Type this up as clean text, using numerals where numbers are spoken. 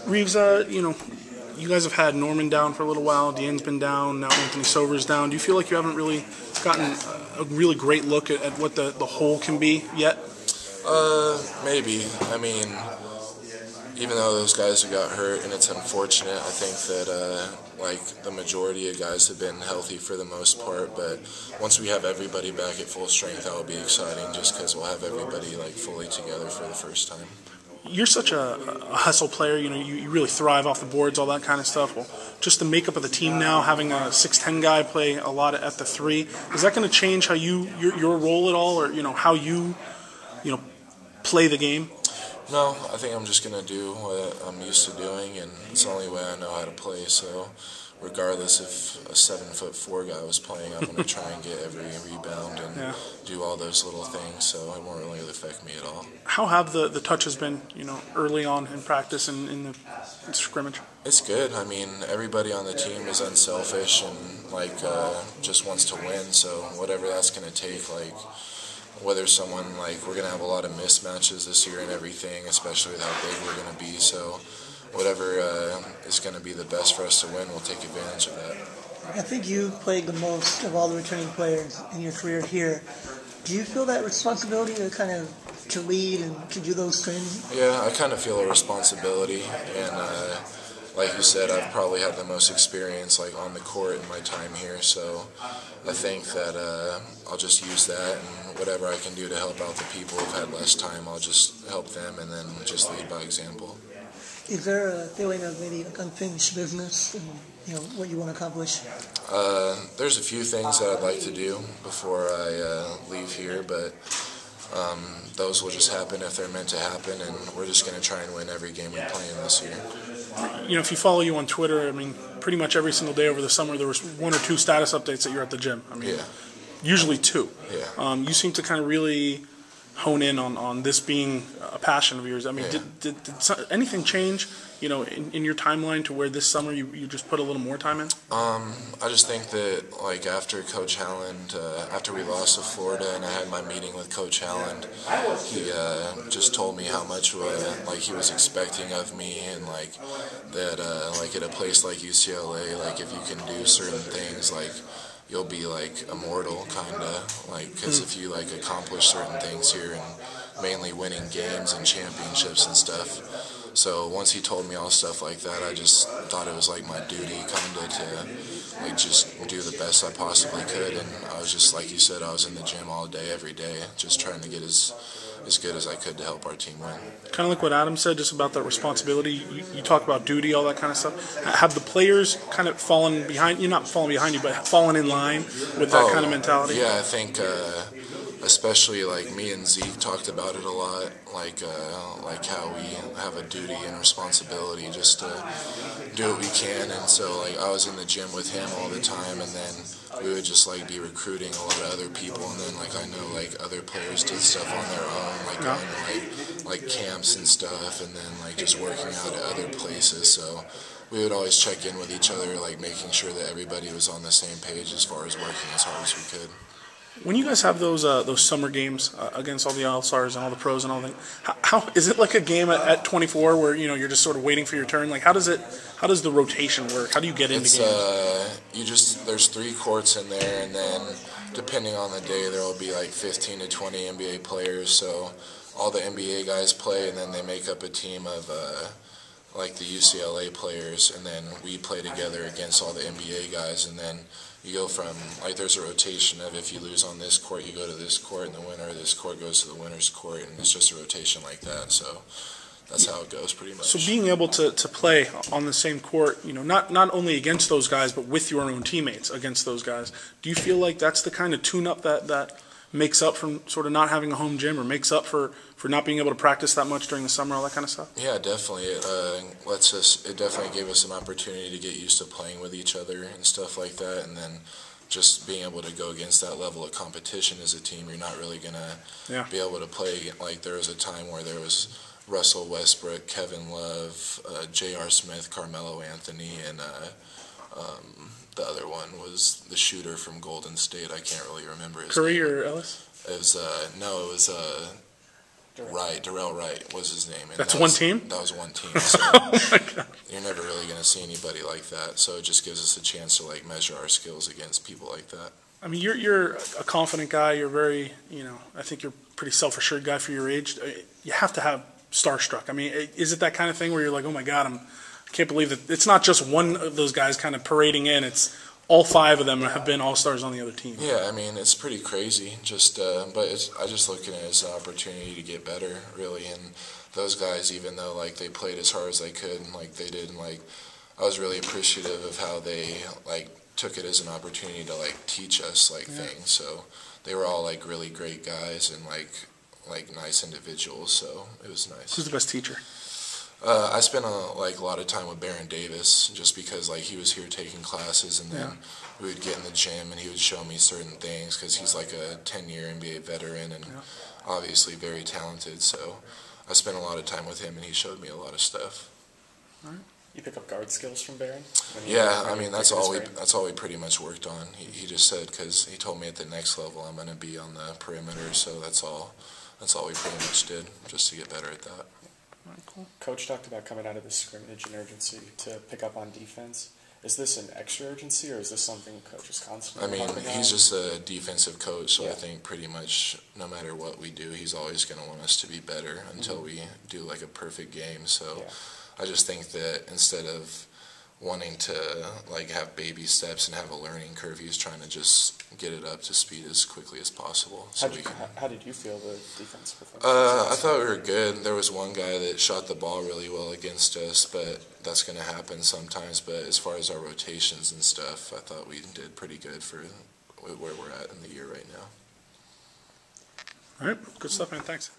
Reeves, you guys have had Norman down for a little while. Deanne's been down. Now Anthony Sover's down. Do you feel like you haven't really gotten a really great look at what the whole can be yet? Maybe. I mean, even though those guys have got hurt and it's unfortunate, I think that the majority of guys have been healthy for the most part. But once we have everybody back at full strength, that will be exciting just because we'll have everybody fully together for the first time. You're such a hustle player. You really thrive off the boards, all that kind of stuff. Well, just the makeup of the team now, having a 6'10" guy play a lot at the 3, is that going to change how your role at all, or how you play the game? No, I think I'm just going to do what I'm used to doing, and it's the only way I know how to play. So regardless if a 7'4" guy was playing, I'm going to try and get every rebound and do all those little things, so it won't really affect me at all. How have the touches been, early on in practice and in the scrimmage? It's good. I mean, everybody on the team is unselfish and just wants to win, so whatever that's going to take, whether someone, we're going to have a lot of mismatches this year and everything, especially with how big we're going to be, so whatever is going to be the best for us to win, we'll take advantage of that. I think you played the most of all the returning players in your career here. Do you feel that responsibility to lead and to do those things? Yeah, I kind of feel a responsibility, and like you said, I've probably had the most experience on the court in my time here, so I think that I'll just use that, and whatever I can do to help out the people who've had less time, I'll just help them and then just lead by example. Is there a feeling of maybe unfinished business and what you want to accomplish? There's a few things that I'd like to do before I leave here, but those will just happen if they're meant to happen, and we're just going to try and win every game we play in this year. If you follow you on Twitter, pretty much every single day over the summer there was 1 or 2 status updates that you're at the gym. Usually 2. Yeah. You seem to kind of really hone in on this being a passion of yours. Did anything change, in your timeline to where this summer you just put a little more time in? I just think that, after Coach Howland, after we lost to Florida and I had my meeting with Coach Howland, he just told me how much he was expecting of me, and that at a place like UCLA, if you can do certain things, you'll be immortal, kinda, because if you accomplish certain things here, and mainly winning games and championships and stuff. So once he told me all stuff like that, I just thought it was my duty kinda to just do the best I possibly could, and I was just, like you said, I was in the gym all day, every day, just trying to get as good as I could to help our team win. Kind of like what Adam said, just about that responsibility. You talk about duty, all that kind of stuff. Have the players kind of fallen behind you, not fallen behind you, but fallen in line with that kind of mentality? Yeah, I think especially me and Zeke talked about it a lot, how we have a duty and responsibility just to do what we can, and so I was in the gym with him all the time, and then we would just be recruiting a lot of other people, and then I know other players did stuff on their own, going to camps and stuff, and then just working out at other places, so we would always check in with each other, making sure that everybody was on the same page as far as working as hard as we could. When you guys have those summer games against all the All-Stars and all the pros and all that, how is it like a game at 24 where you're just sort of waiting for your turn? How does the rotation work? How do you get into games? There's 3 courts in there, and then depending on the day there will be 15 to 20 NBA players. So all the NBA guys play, and then they make up a team of the UCLA players, and then we play together against all the NBA guys, and then you go from, there's a rotation of if you lose on this court, you go to this court, and the winner of this court goes to the winner's court, and it's just a rotation like that, so that's how it goes pretty much. So being able to play on the same court, not only against those guys, but with your own teammates against those guys, do you feel like that's the kind of tune-up that makes up from sort of not having a home gym, or makes up for not being able to practice that much during the summer, all that kind of stuff? Yeah, definitely. It definitely gave us an opportunity to get used to playing with each other and stuff like that, and then just being able to go against that level of competition as a team, you're not really going to be able to play. There was a time where there was Russell Westbrook, Kevin Love, J.R. Smith, Carmelo Anthony, and the other one was the shooter from Golden State. I can't really remember his Curry name. or Ellis? It was Darrell Wright was his name. And That's one team? That was one team. So Oh my God. you're never really going to see anybody like that. So it just gives us a chance to like measure our skills against people like that. I mean, you're a confident guy. You're very, I think you're a pretty self-assured guy for your age. You have to have starstruck. I mean, is it that kind of thing where you're like, oh my God, I can't believe that it's not just one of those guys kind of parading in. It's all 5 of them have been all-stars on the other team. Yeah, I mean, it's pretty crazy. But I just look at it as an opportunity to get better, really. And those guys, even though like they played as hard as they could, and like they did, and like I was really appreciative of how they like took it as an opportunity to like teach us like things. So they were all like really great guys and like nice individuals. So it was nice. Who's the best teacher? I spent a lot of time with Baron Davis just because like he was here taking classes, and then we would get in the gym and he would show me certain things because he's like a 10-year NBA veteran and obviously very talented. So I spent a lot of time with him and he showed me a lot of stuff. All right. You pick up guard skills from Baron? Yeah, I mean that's all we pretty much worked on. He just said, because he told me at the next level I'm going to be on the perimeter, so that's all we pretty much did just to get better at that. All right, cool. Coach talked about coming out of the scrimmage and urgency to pick up on defense. Is this an extra urgency, or is this something Coach is constantly harping on? He's just a defensive coach, so I think pretty much no matter what we do, he's always going to want us to be better until we do like a perfect game. So I just think that instead of wanting to like have baby steps and have a learning curve, he's trying to just get it up to speed as quickly as possible. So how did you feel the defense performance? I thought we were good. There was one guy that shot the ball really well against us, but that's going to happen sometimes. But as far as our rotations and stuff, I thought we did pretty good for where we're at in the year right now. All right, good stuff, man. Thanks.